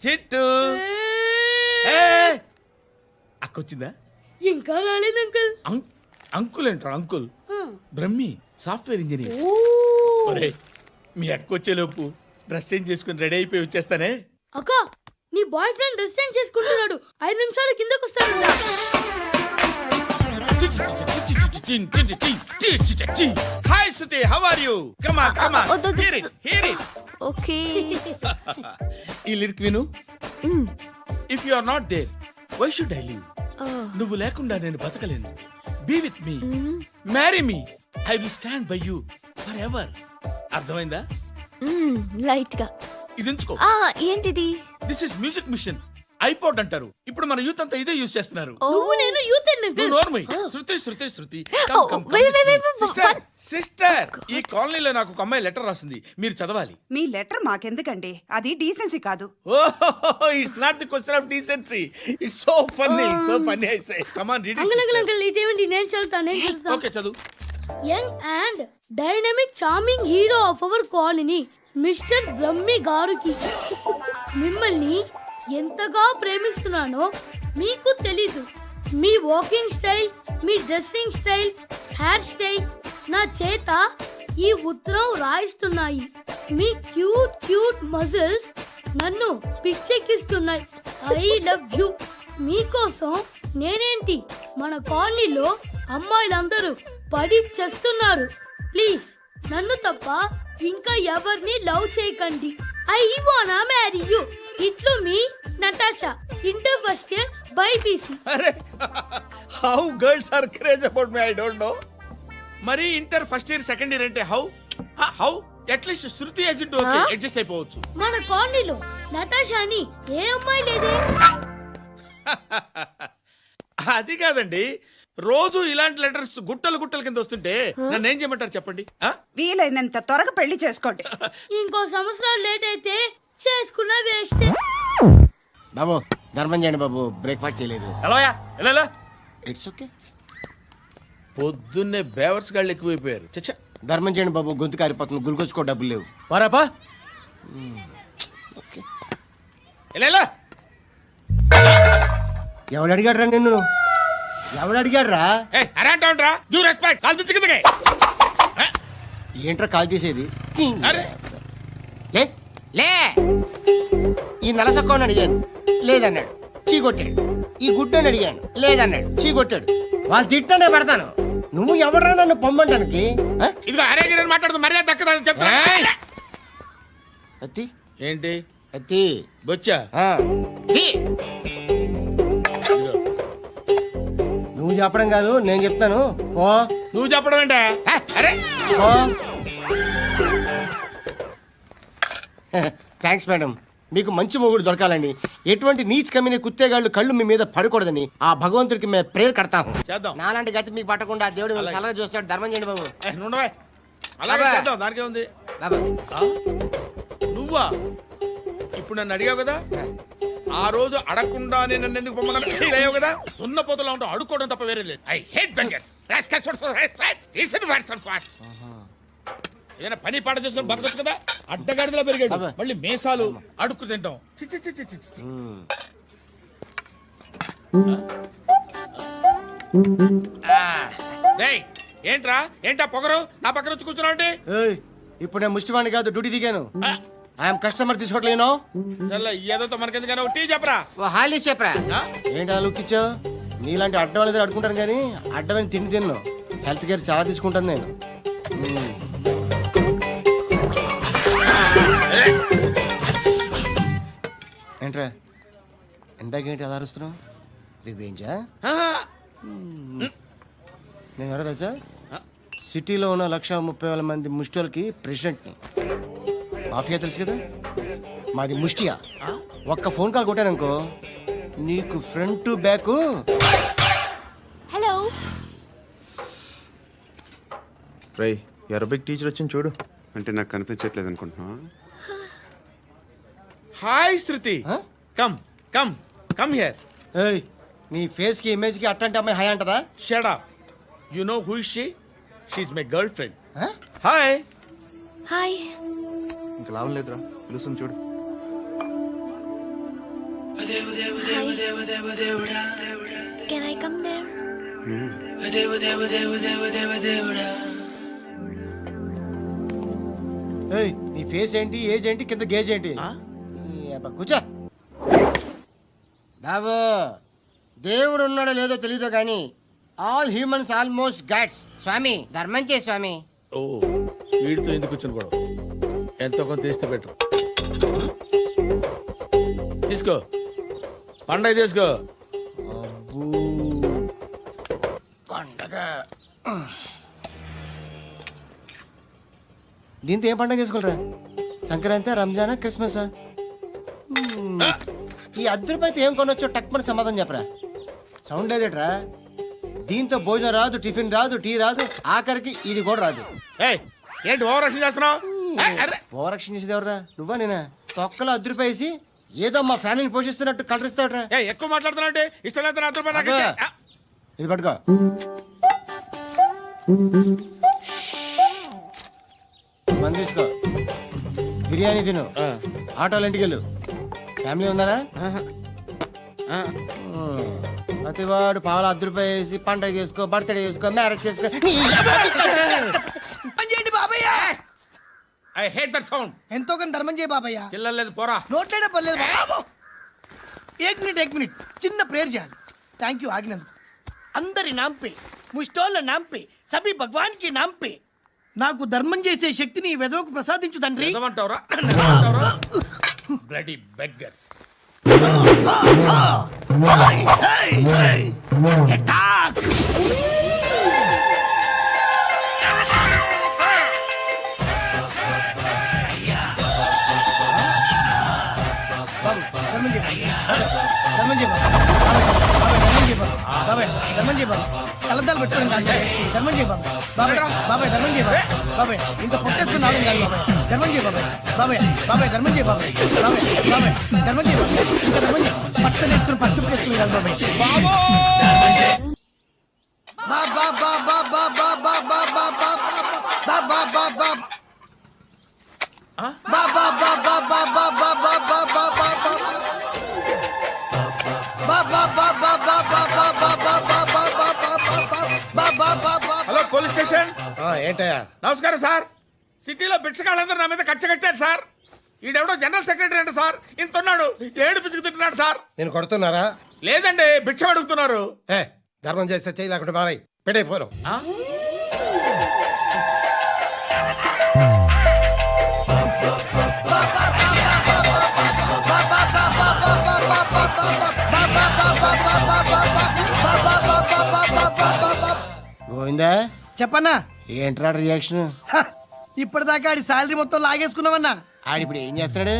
చిట్టు అక్కొచ్చిందా? ఇంకా రాలేదు అంకుల్. అంకుల్ ఏంట్రా అంకుల్? Brahmi software engineer. ఒరే మీ అక్కొచ్చేలోపు డ్రెస్ చేంజ్ చేసుకుని రెడీ అయిపోయి వచ్చేస్తానే. అక్క నీ బాయ్ ఫ్రెండ్ డ్రెస్ చేంజ్ చేసుకుంటున్నాడు, 5 నిమిషాలు కిందకు వస్తాడు. Hi Suti, how are you? Come on come on, hear it. Okay. ఈ లిరిక్ విను. If you are not there why should I live? నువ్వు లేకుండా నేను బతకలేను. Be with me, marry me, I will stand by you forever. అర్థమైందా? Light గా. ఇది ఉంచుకో. ఏంటిది? This is music machine. IPod అంటారు. ఇప్పుడు మన యూత్ అంతా ఇదే యూజ్ చేస్తున్నారు. నువ్వు నేను యూత్ అంకుల్. నోర్మై. శృతి శృతి శృతి. సిస్టర్, ఈ కాలనీలో నాకు ఒక అమ్మాయి లెటర్ రాసింది, మీరు చదవాలి. మీ లెటర్ మాకెందుకండి, అది డీసెన్సీ కాదు. Oh, it's not the question of decency, it's so funny, so funny. I say come on read uncle uncle uncle ఇదేంటి? నేను చదువుతాను. ఓకే చదువు. Young and dynamic charming hero of our colony mister Brahmi గారికి మిమ్మల్ని ఎంతగా ప్రేమిస్తున్నానో మీకు తెలీదు. మీ వాకింగ్ స్టైల్, మీ డ్రెస్సింగ్ స్టైల్, హెయిర్ స్టైల్ నా చేత ఈ ఉత్తరం రాయిస్తున్నాయి. మీ క్యూట్ క్యూట్ మజిల్స్ నన్ను పిచ్చెక్కిస్తున్నాయి. I love you. మీకోసం నేనేంటి, మన కాలనీలో అమ్మాయిలందరూ పడి చేస్తున్నారు. ప్లీజ్ నన్ను తప్ప ఇంకా ఎవరిని లవ్ చేయకండి. ఐ వానా మ్యారీ యూ. ఇట్లు మీ Natasha, inter first year BiPC. అరే how girls are craze about me, I don't know. మరి inter first year second year అంటే how at least Shruti agent okay adjust అయిపోవచ్చు. మన కాలనీలో నటాషా అని ఏ అమ్మాయి లేదే. అది కాదండి, రోజు ఇలాంటి లెటర్స్ గుట్టలు గుట్టల కింద వస్తుంటే నన్ను ఏం చేయమంటారు చెప్పండి? వీలైనంత త్వరగా పెళ్లి చేసుకోండి. ఇంకో సంవత్సరాలు లేట్ అయితే చేసుకున్నా వేస్ట్. బాబు ధర్మం చేయండి బాబు, బ్రేక్ఫాస్ట్ చేయలేదు. It's okay. పొద్దున్నే బేవర్స్ గాళ్ళు ఎక్కువైపోయారు. చచ్చా, ధర్మం చేయండి బాబు, గొంతు కారిపోతుంది, గురికొచ్చుకో డబ్బులు లేవు. పారాపా. ఓకే. ఎవడు అడిగాడు రా నిన్ను? ఎవడు అడిగాడు రా? ఏంట్రా కాల్ తీసేది? లే లే. ఈ నలసక్కని అడిగాను, లేదన్నాడు, చీ కొట్టాడు. ఈ గుడ్డని అడిగాను, లేదన్నాడు, చీ కొట్టాడు. వాళ్ళు తిట్టానే పెడతాను. నువ్వు ఎవడరా నన్ను పొమ్మంటానికి? అత్తి ఏంటి? అత్తి బొచ్చా? నువ్వు చెప్పడం కాదు, నేను చెప్తాను. ఓ నువ్వు చెప్పడం ఏంటే? అరే థ్యాంక్స్ మేడం. మీకు మంచి మొగుడు దొరకాలని, ఎటువంటి నీచ్ కమ్మిన కుత్తేగాళ్ళు కళ్ళు మీ మీద పడకూడదని ఆ భగవంతుడికి మేము ప్రేయర్ కడతాము. నాలాంటి గతి మీకు పట్టకుండా దేవుడు సలహా చూస్తాడు. ధర్మం చేయండి బాబు. అలాగే చేద్దాం, దానికే ఉంది. నువ్వా ఇప్పుడు నన్ను అడిగావు కదా, ఆ రోజు అడగకుండానే నన్ను ఎందుకు పొమ్మన్నావు కదా. సున్న పోతలో ఉంటావు, అడుక్కోవడం తప్ప వేరే లేదు. I hate bangers. ఏదైనా పని పాట చేసుకుని బతకొచ్చు కదా. అడ్డగాడిదలా పెరిగాడు, మళ్ళీ మేసాలు అడుక్కు తింటాం. ఏంట్రా ఏంటా పొగరు నా పక్కన వచ్చి కూర్చున్నావు అంటే? ఇప్పుడు నేను ముష్టివాణి కాదు, డ్యూటీ దిగాను. ఐఎమ్ కస్టమర్ తీసుకోవట్లేను. ఏదో మనకెందుకైనా టీ చెప్పరా, హాలీ చెప్పరా. ఏంటి అలా లుక్ ఇచ్చావు? నీలాంటి అడ్డం వాళ్ళ దగ్గర అడుకుంటాను కానీ అడ్డమైన తిండి తిన్ను. హెల్త్ కేర్ చాలా తీసుకుంటాను నేను. ఏంట్రా ఎందాకేంటి అలా అరుస్తున్నావు? రివేంజా? నేను ఎవరో తెలుసా? సిటీలో ఉన్న 130,000 మంది ముష్టిలకి ప్రెసిడెంట్ని. మాఫియా తెలుసు కదా, మాది ముష్టియా. ఒక్క ఫోన్ కాల్ కొట్టాననుకో నీకు front to back. Hello Rai, Arabic teacher వచ్చింది చూడు. అంటే నాకు కనిపించట్లేదు అనుకుంటున్నా. Hi Shruti, come come come here. ఏయ్, నీ ఫేస్ కి ఇమేజ్ కి అట్టంటే అమ్మాయి హాయ్ అంటదా? Shut up. You know who is she? She is my girlfriend. Hi hi. ఇంకా లాభం లేదురా, పిలుస్తుంది చూడు. Can I come there? ఏయ్, నీ ఫేస్ ఏంటి, ఏజ్ ఏంటి, కింద గేజ్ ఏంటి? ఈ అబ్బా, కూర్చో బాబు. దేవుడు ఉన్నాడో లేదో తెలియదు కానీ ఆల్ హ్యూమన్స్ ఆల్మోస్ట్ గాడ్స్. స్వామి ధర్మం చే స్వామి. ఓ వీడితో ఎందుకు వచ్చిన గొడవ? ఎంతో కొంత తీస్తే పెట్టు. తీసుకో, పండగ తీసుకో. పండగ దీంతో ఏం పండగ చేసుకోరా? సంక్రాంతి, రంజానా, క్రిస్మసా? ఈ అర్ధ రూపాయలతో ఏం కొనొచ్చో టక్మని సమాధానం చెప్పరా. సౌండ్ లేదేట్రా? దీంతో భోజనం రాదు, టిఫిన్ రాదు, టీ రాదు, ఆఖరికి ఇది కూడా రాదు. ఏయ్, ఏంటి ఓవర్ రక్షణ చేస్తున్నావు? ఓవరక్షణ చేసేది ఎవరా? నువ్వా నేనా? తొక్కలో అర్ధ రూపాయి వేసి ఏదో మా ఫ్యామిలీని పోషిస్తున్నట్టు కలరిస్తాడ్రా. ఎక్కువ మాట్లాడుతున్నావు అంటే ఇష్టం లేదు. నా రూపాయలు నాకు ఇచ్చే. ఆ, ఇది పట్టుకో. మంది తీసుకో, బిర్యానీ తిను, ఆ, ఆటోలు ఇంటికి వెళ్ళు. ఫ్యామిలీ ఉన్నారా? ఆ. ప్రతివాడు పావులు అర్ధ రూపాయి వేసి పండగ చేసుకో, బర్త్డే చేసుకో, మ్యారేజ్ చేసుకో. I hate that sound. ఎంతో కొంత ధర్మం చేయ బాబయ్య. చిల్లలేదు పోరా. నోట్లేనే పర్లేదు బాబు. ఏక్ మినిట్ చిన్న ప్రేయర్ చేయాలి. థ్యాంక్ యూ ఆగినందుకు. అందరి నాంపే, ముష్టోళ్ళ నాంపే, సభి భగవాన్ కి నాంపే నాకు ధర్మం చేసే శక్తిని ఈ వెదవకు ప్రసాదించు తండ్రి. నిజమంటావురా? Bloody beggars. ధర్మం చేయ ధర్మం చేయ బాబాయ్, ధర్మం చేయ బాబాయ్. కలద్దాలు పెట్టుకోండి కాదు ధర్మం చేయ బాబాయ్. బాబాయ్ బాబాయ్ ధర్మం చేయ బాబాయ్. బాబాయ్ ఇంకా పొట్టేసుకుని ఆవిడ కాదు బాబాయ్. ధర్మం చేయ బాబాయ్. బాబాయ్ బాబాయ్ ధర్మం చేయ బాబాయ్. బాబాయ్ బాబాయ్ ధర్మం చేయ బాబాయ్. ఇంకా ధర్మం చేయ పట్టణ వేసుకుని పట్టు వేసుకుని కాదు బాబాయ్. బాబా బాబా బాబా బాబా బాబా బాబా బాబా హలో పోలీస్ స్టేషన్. ఏంటయ్యా? నమస్కారం సార్. సిటీలో భిక్షకాళ్ళందరూ నా మీద కచ్చ కట్టారు సార్. ఈడెవడో జనరల్ సెక్రటరీ అంట సార్. ఇంత ఉన్నాడు, ఏడు పిచ్చుకు తింటున్నాడు సార్. నేను కొడుతున్నారా? లేదండి, భిక్ష అడుగుతున్నారు. ఏ ధర్మం చేస్తే చెయ్యి, లేకుంటే మారాయి. పెట్టే ఫోను. ఆ? గోవిందా, చెప్పన్నా. ఏంట్రా రియాక్షన్? హ, ఇప్పటిదాకా ఆడి శాలరీ మొత్తం లాగేసుకున్నావన్నా. ఆడిప్పుడు ఏం చేస్తున్నాడు?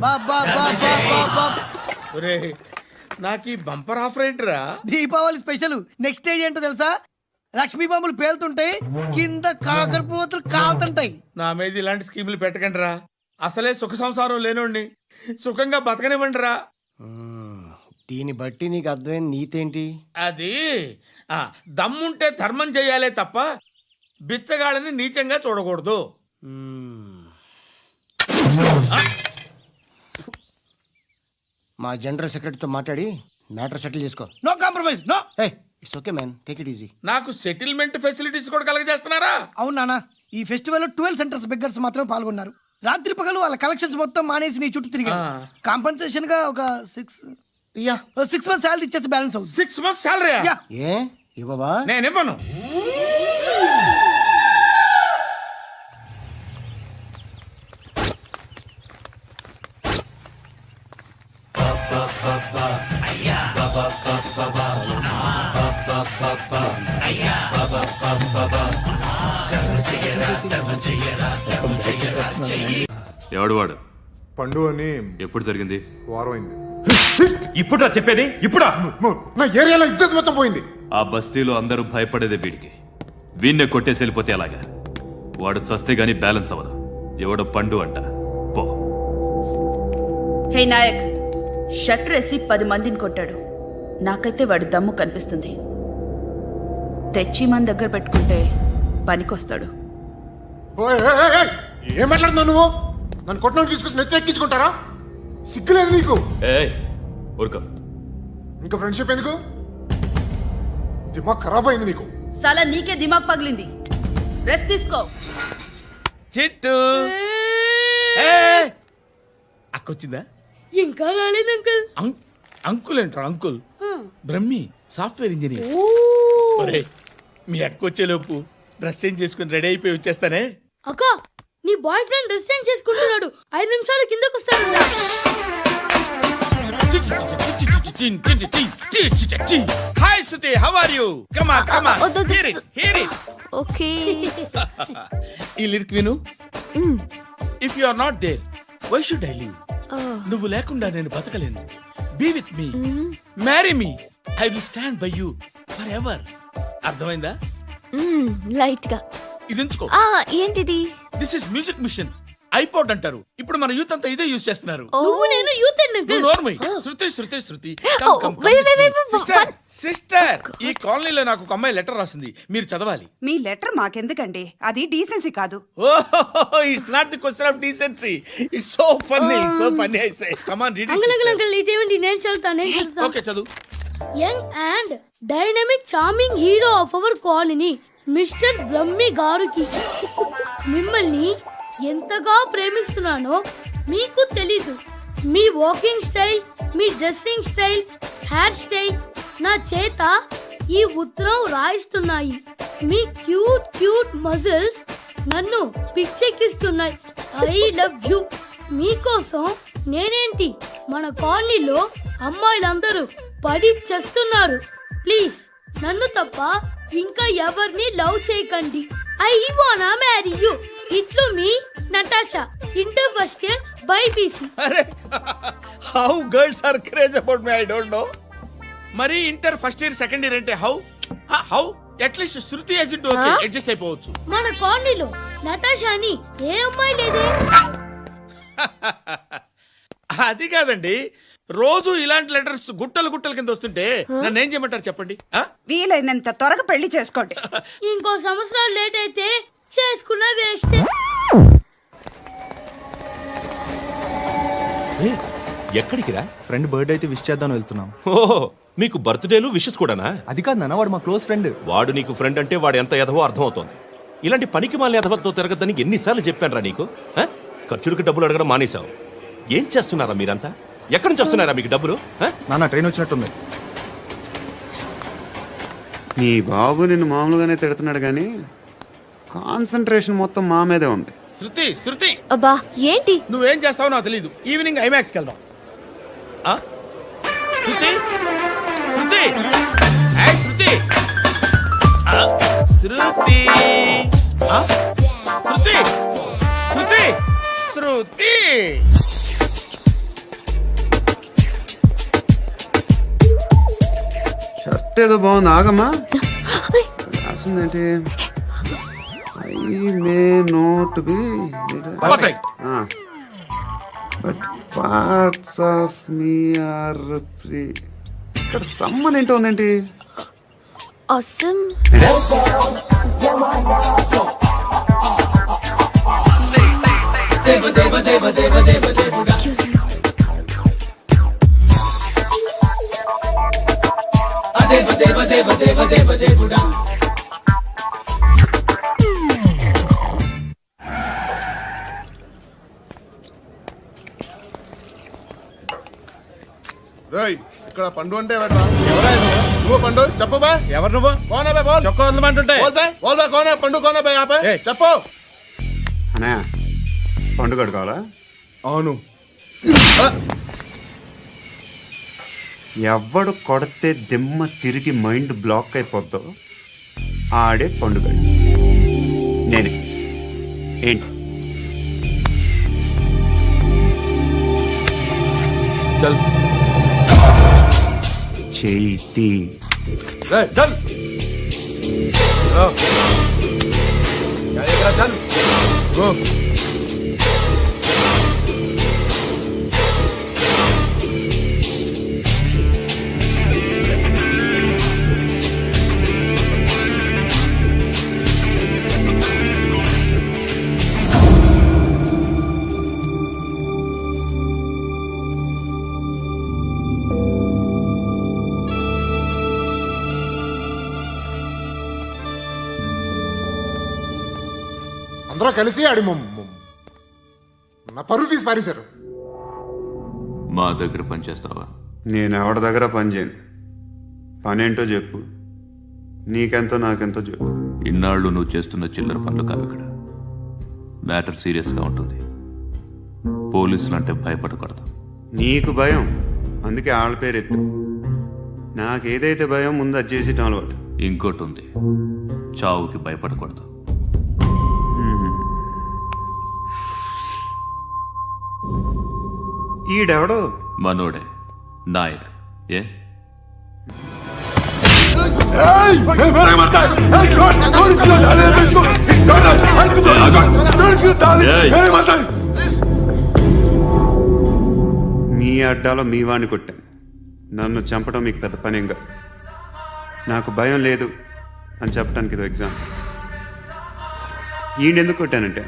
బాబా ఒరేయ్, నాకు ఈ బంపర్ ఆఫర్ ఏంటిరా? దీపావళి స్పెషల్. నెక్స్ట్ స్టేజ్ ఏంటో తెలుసా? లక్ష్మీ బాంబులు పేలుతుంటాయి, కింద కాకరపువ్వుతులు కాలుతుంటాయి. నా మీద ఇలాంటి స్కీములు పెట్టకండి రా. అసలే సుఖ సంసారం లేనోడిని సుఖంగా బతకనివ్వండి రా. దీన్ని బట్టి నీకు అర్థమైన నీతేంటి? అది దమ్ముంటే ధర్మం చేయాలే తప్ప బిచ్చగాళ్ళని నీచంగా చూడకూడదు. మా జనరల్ సెక్రటరీతో మాట్లాడి మ్యాటర్ సెటిల్ చేసుకో. No compromise, no. It's okay man, take it easy. నాకు సెటిల్మెంట్ ఫెసిలిటీస్ కూడా కలగజేస్తున్నారా? అవును నాన్న, ఈ ఫెస్టివల్ 12 సెంటర్స్ బెగ్గర్స్ మాత్రమే పాల్గొన్నారు. రాత్రి పగలు వాళ్ళ కలెక్షన్స్ మొత్తం మానేసి నీ చుట్టూ తిరిగారు. కాంపన్సేషన్ గా ఒక 6 మంత్స్ శాలరీ ఇచ్చేసి బ్యాలెన్స్ అవుతుంది. 6 months salary? యా. ఏ ఇవ్వవా? నేను ఇవ్వను. ఎవడు వాడు? పండు అని ఎప్పుడు జరిగింది? వారం అయింది. ఇప్పుడా చెప్పేది? ఇప్పుడా? నా ఏరియాలో ఇజ్జత్ మొత్తం పోయింది. ఆ బస్తీలో అందరూ భయపడేదే వీడికి. వీణ్ణే కొట్టేసి వెళ్ళిపోతే అలాగా? వాడు చస్తే గానీ బ్యాలెన్స్ అవ్వదు. ఎవడో పండు అంట. పో. హే నాయక్, షట్టర్ వేసి 10 మందిని కొట్టాడు. నాకైతే వాడి దమ్ము కనిపిస్తుంది. తెచ్చి మన దగ్గర పెట్టుకుంటే పనికొస్తాడు. ఓయ్, ఏయ్, ఏయ్, ఏయ్, ఏం మాట్లాడుతున్నావు నువ్వు? నన్ను కొట్టడానికి తీసుకొచ్చి నెత్తెక్కించుకుంటారా? సిగ్గులేదు నీకు? ఊరుకో. ఇంకా ఫ్రెండ్షిప్ ఎందుకు? దిమాగ్ ఖరాబ్ అయింది నీకు. సలా నీకే దిమాగ్ పగిలింది. రెస్ట్ తీసుకో. చిట్టు అక్కొచ్చిందా? ఇంకా రాలేదు అంకుల్. అంకుల్ ఏంట్రా అంకుల్? Brahmi software engineer. ఒరేయ్, మీ అక్కొచ్చేలోపు డ్రెస్ చేంజ్ చేసుకుని రెడీ అయిపోయి వచ్చేస్తానే. అక్క, నీ బాయ్ ఫ్రెండ్ డ్రెస్ చేంజ్ చేసుకుంటున్నాడు. 5 నిమిషాలు కిందకు వస్తాడు. Hi Suti, how are you? Come on come on, hear it hear it. Okay. ఈ లిరిక్ విను. If you are not there why should I live? నువ్వు లేకుండా నేను బతకలేను. Be with me, marry me, I will stand by you forever. అర్థమైందా? Light గా. ఇది ఉంచుకో. ఏంటిది? This is music machine. IPod అంటారు. ఇప్పుడు మన యూత్ అంతా ఇదే యూజ్ చేస్తున్నారు. నువ్వు నేను యూత్ నువ్వు నోర్మై. శృతి శృతి శృతి. wait. సిస్టర్, ఈ కాలనీలో నాకు ఒక అమ్మాయి లెటర్ రాసింది. మీరు చదవాలి. మీ లెటర్ మాకెందుకండి? అది డీసెన్సీ కాదు. It's not the question of decency. It's so funny, so funny. I say come on read uncle uncle uncle ఇదేంటి? నేను చదువుతాను. ఓకే, చదువు. Young and dynamic charming hero of our colony mister Brahmi గారికి మిమ్మల్ని ఎంతగా ప్రేమిస్తున్నానో మీకు తెలీదు. మీ వాకింగ్ స్టైల్, మీ డ్రెస్సింగ్ స్టైల్, హెయిర్ స్టైల్ నా చేత ఈ ఉత్తరం రాయిస్తున్నాయి. మీ క్యూట్ క్యూట్ మజిల్స్ నన్ను పిచ్చెక్కిస్తున్నాయి. I love you. మీకోసం నేనేంటి, మన కాలనీలో అమ్మాయిలందరూ పడి చేస్తున్నారు. ప్లీజ్ నన్ను తప్ప ఇంకా ఎవరిని లవ్ చేయకండి. ఐ వానా మ్యారీ యూ. ఇట్లు మీ Natasha, inter first year BiPC. అరే, how girls are craze about me I don't know. మరి inter first year second year అంటే how how at least Shruti agent okay, adjust అయిపోవచ్చు. మన కాలనీలో నటాషా అని ఏ అమ్మాయి లేదే. అది కాదండి, రోజు ఇలాంటి లెటర్స్ గుట్టలు గుట్టల కింద వస్తుంటే నన్ను ఏం చేయమంటారు చెప్పండి? వీలైనంత త్వరగా పెళ్లి చేసుకోండి. ఇంకో సంవత్సరాలు లేట్ అయితే చేసుకున్న వేస్ట్. ఎక్కడికి రా? ఫ్రెండ్ బర్త్డే అయితే విష్ చేద్దాం వెళ్తున్నాం. ఓహో, మీకు బర్త్డేలు విషెస్ కూడానా? అది కాదు నాన్న, వాడు మా క్లోజ్ ఫ్రెండ్. వాడు నీకు ఫ్రెండ్ అంటే వాడు ఎంత ఎదవో అర్థమవుతోంది. ఇలాంటి పనికి మాలిన ఎదవతో తిరగద్దని ఎన్నిసార్లు చెప్పాను రా నీకు? ఖర్చులకు డబ్బులు అడగడం మానేశావు. ఏం చేస్తున్నారా మీరంతా? ఎక్కడి నుంచి వస్తున్నారా మీకు డబ్బులు? నాన్న ట్రైన్ వచ్చినట్టుంది. నీ బాబు నిన్ను మామూలుగానే తిడుతున్నాడు కానీ కాన్సన్ట్రేషన్ మొత్తం మా మీదే ఉంది. శృతి శృతి, అబ్బా ఏంటి? నువ్వేం చేస్తావో నాకు తెలీదు. ఈవినింగ్ ఐమాక్స్కి వెళ్దాం. శృతి శృతి, ఏయ్ శృతి, శృతి, శృతి, శృతి, శృతి. షర్ట్ ఏదో బాగుంది, ఆగమ్మా. రాసిందేంటి? I may not be perfect. But parts of me are free. ఇక్కడ సమ్మన్ ఏంటో ఉందేంటి? Awesome. రేయ్, ఇక్కడ పండు అంటే ఎవరా? నువ్వు పండు చెప్పు బా. ఎవరు నువ్వు? కోనా బే బోల్. చొక్కా ఉందమంటుంటే బోల్ బే కోనా పండు కోనా బే ఆపే చెప్పు. అనే పండుగ కావాలా? అవును. ఎవడు కొడితే దిమ్మ తిరిగి మైండ్ బ్లాక్ అయిపోద్దో ఆడే పండుగ. నేనే. ఏంటి చేతి అందరూ కలిసి ఆడి నా పరువు తీసి పారేశారు. మా దగ్గర పనిచేస్తావా? నేను ఎవరి దగ్గర పని చేయను. పనేంటో చెప్పు, నీకెంతో నాకెంతో చెప్పు. ఇన్నాళ్ళు నువ్వు చేస్తున్న చిల్లర పనులు కావు ఇక్కడ. మ్యాటర్ సీరియస్గా ఉంటుంది. పోలీసులు అంటే భయపడకూడదు. నీకు భయం, అందుకే ఆళ్ళ పేరు ఎత్తు. నాకేదైతే భయం ముందు అది చేసేటం అలవాటు. ఇంకోటి ఉంది, చావుకి భయపడకూడదు. ఈడెవడో మనోడే నాయక్. ఏ మీ అడ్డాలో మీ వాణ్ణి కొట్టాను. నన్ను చంపడం మీకు పెద్ద పనేం కాదు. నాకు భయం లేదు అని చెప్పడానికి ఇది ఎగ్జాంపుల్. ఈయనెందుకు కొట్టానంటే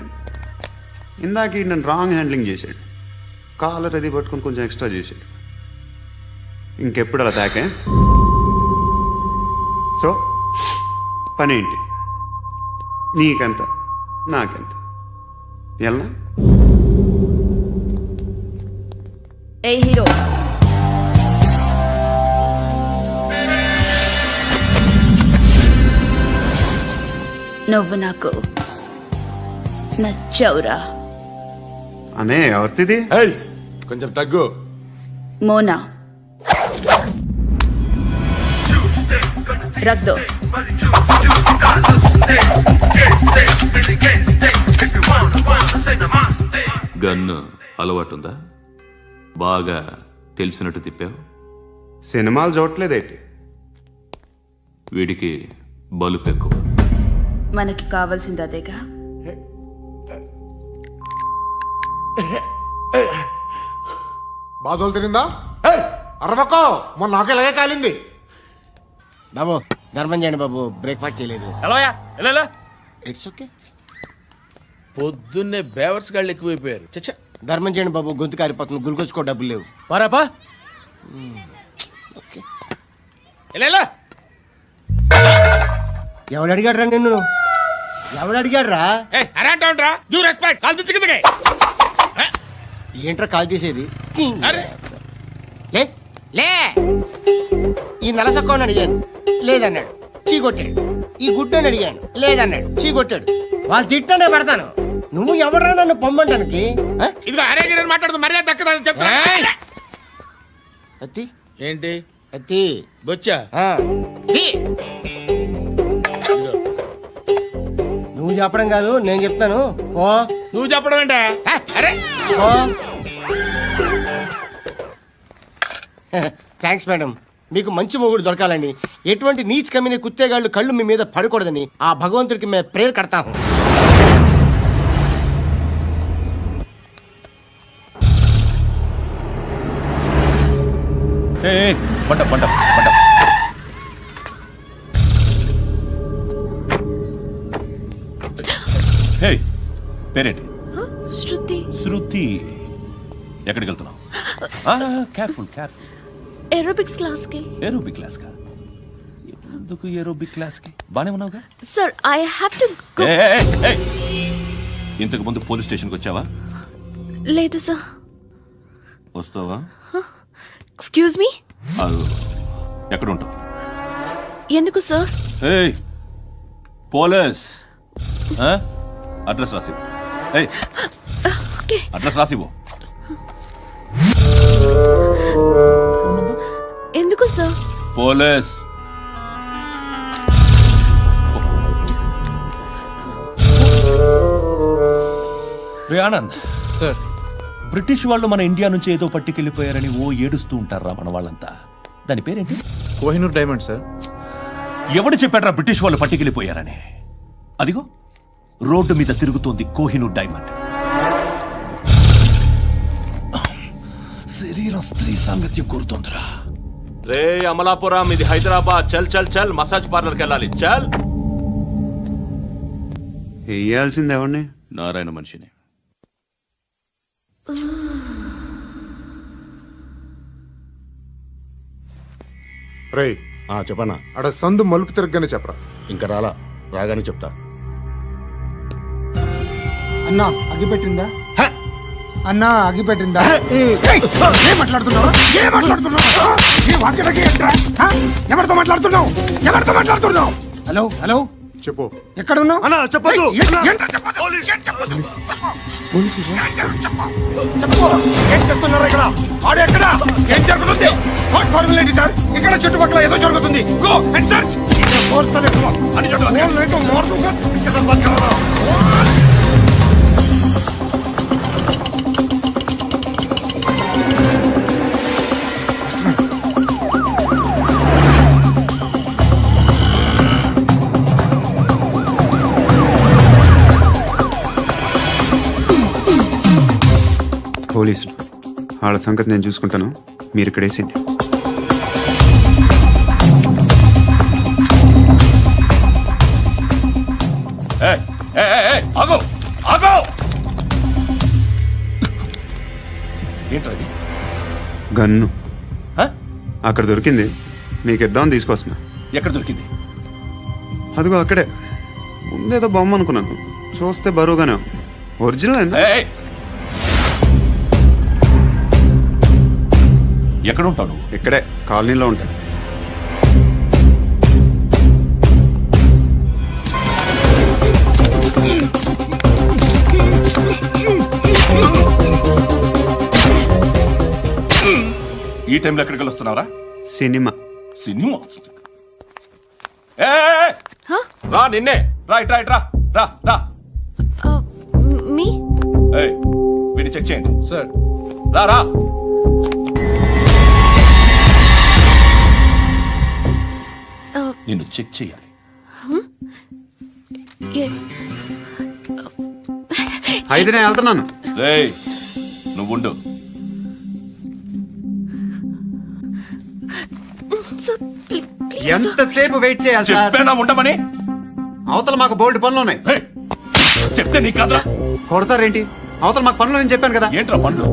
ఇందాక ఈ నన్ను రాంగ్ హ్యాండ్లింగ్ చేశాడు. కాలర్ అది పట్టుకొని కొంచెం ఎక్స్ట్రా చేశాడు. ఇంకెప్పుడు అలా తాకే. సో పనేంటి? నీకెంత నాకెంత ఎలా? ఏ హీరో, నువ్వు నాకు నచ్చవురా. అనే ఎవరిది? కొంచెం తగ్గు. మోనా రక్ దో. గన్ను అలవాటుందా? బాగా తెలిసినట్టు తిప్పావు. సినిమాలు చూడట్లేదేంటి? వీడికి బలుపు ఎక్కువ. మనకి కావాల్సింది అదేగా. బాధలు తిరిందా? అరవకో, మొన్న నాకు ఇలాగే కాలింది. బాబు ధర్మం చేయండి బాబు, బ్రేక్ఫాస్ట్ చేయలేదు. It's okay. పొద్దున్నే బేవర్స్ గాళ్ళు ఎక్కువైపోయారు. చచ్చా, ధర్మం చేయండి బాబు, గొంతు కారిపోతుంది. గురికొచ్చుకో డబ్బులు లేవు. పారాపా. ఓకే. ఎవడు అడిగాడు రా నిన్ను? ఎవడు అడిగాడు రా? ఏంట్రా కాల్ తీసేది? లే లే. ఈ నలసక్కని అడిగాను, లేదన్నాడు, చీ కొట్టాడు. ఈ గుడ్డని అడిగాను, లేదన్నాడు, చీ కొట్టాడు. వాళ్ళు తిట్టానే పడతాను. నువ్వు ఎవడరా నన్ను పొమ్మంటానికి? మాట్లాడుతూ మర్యాద దక్కదని చెప్తా. అత్తి ఏంటి అత్తి బొచ్చా? నువ్వు చెప్పడం కాదు, నేను చెప్తాను. ఓ నువ్వు చెప్పడం ఏంటా? అరే ఓ థ్యాంక్స్ మేడం. మీకు మంచి మొగుడు దొరకాలని, ఎటువంటి నీచ్ కమ్మిన కుత్తేగాళ్ళు కళ్ళు మీ మీద పడకూడదని ఆ భగవంతుడికి మేము ప్రేయర్ కడతాము. పేరేంటి? శృతి. శృతి. ఎక్కడికి వెళ్తున్నావు? Careful careful. ఏరోబిక్స్ క్లాస్ కి. ఏరోబిక్ క్లాస్ కా? ఎందుకు ఏరోబిక్ క్లాస్ కి? బానే ఉన్నావుగా? Sir I have to go. ఇంతకు ముందు పోలీస్ స్టేషన్కి వచ్చావా? లేదు సార్. వస్తావా? Excuse me. ఎక్కడ ఉంటావు? ఎందుకు సార్? పోలీస్ అడ్రస్ రాసివ్వు. ఓకే. అడ్రస్ రాసివ్వు. ఎందుకు సార్? పోలీస్. రే ఆనంద్ సార్, బ్రిటిష్ వాళ్ళు మన ఇండియా నుంచి ఏదో పట్టుకెళ్ళిపోయారని ఓ ఏడుస్తూ ఉంటారా మన వాళ్ళంతా. దాని పేరేంటి? Kohinoor diamond sir. ఎవడు చెప్పాడ్రా బ్రిటిష్ వాళ్ళు పట్టుకెళ్ళిపోయారని? అదిగో రోడ్డు మీద తిరుగుతోంది కోహినూర్ డైమండ్. శరీరం స్త్రీ సాంగత్యం కోరుతోందిరా. రే అమలాపురం, ఇది హైదరాబాద్. చల్ చల్ చల్, మసాజ్ పార్లర్కి వెళ్ళాలి. చల్. వేయాల్సింది ఎవరిని? నారాయణ మనిషిని. రే చెప్పనా అడ సందు మలుపు తిరగగానే చెప్పరా. ఇంకా రాగానే చెప్తా. అన్నా అగ్గి పెట్టిందా? అన్నా అగ్గి పెట్టిందా? ఏం మాట్లాడుతున్నావు? ఎవరితో మాట్లాడుతున్నావు? హలో హలో, చెప్పు. ఎక్కడ ఉన్నావు? అన్నా చెప్పదు. ఏం చేస్తున్నారు ఇక్కడ? ఆడు ఎక్కడ? ఏం జరుగుతుంది? వాట్ ఫార్మల్ ఏంటి సార్? ఇక్కడ చుట్టుపక్కల ఏదో జరుగుతుంది. Go and search. అని పోలీసులు వాళ్ళ సంగతి నేను చూసుకుంటాను, మీరు ఇక్కడ వేసేయండి. ఆగో ఆగో. ఏంటది? గన్ను అక్కడ దొరికింది, మీకు ఇద్దామని తీసుకొస్తున్నా. ఎక్కడ దొరికింది? అదిగో అక్కడే. ముందేదో బొమ్మ అనుకున్నాను, చూస్తే బరువుగానే ఉంది. ఒరిజినల్ అండి. ఎక్కడ ఉంటాడు? ఇక్కడే కాలనీలో ఉంటాడు. ఈ టైంలో ఎక్కడికి వస్తున్నారా? సినిమా. సినిమా? రా, నిన్నే. రైట్ రైట్, రా రా రా. మీ వీడిని చెక్ చేయండి సార్. రా రా. నిన్ను చెక్ చేయాలి. అయితే నేను వెళ్తున్నాను. రేయ్, నువ్వుండు. ఎంతసేపు వెయిట్ చేయాలి సార్? చెప్పేనా ఉండమని? అవతల మాకు బోల్డ్ పనులు ఉన్నాయి. చెప్తే నీకు కదరా. కొడతారేంటి? అవతల మాకు పనులు నేను చెప్పాను కదా. ఏంట్రా పనులు?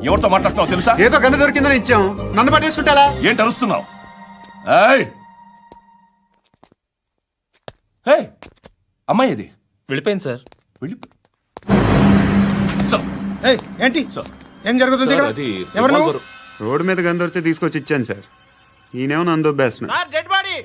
ఎవరితో మాట్లాడుతున్నావు తెలుసా? ఏదో గన్ను దొరికిందని ఇచ్చాం, నన్ను పట్టేసుకుంటా. ఏంటి అరుస్తున్నావు? అమ్మాయి ఇది వెళ్ళిపోయింది సార్. ఏంటి ఏం జరుగుతుంది ఇక్కడ? ఎవరు నువ్వు? రోడ్డు మీద గన్ను దొరికితే తీసుకొచ్చి ఇచ్చాను సార్. ఈయనేమో నన్ను దొబ్బేస్తున్నా. Dead body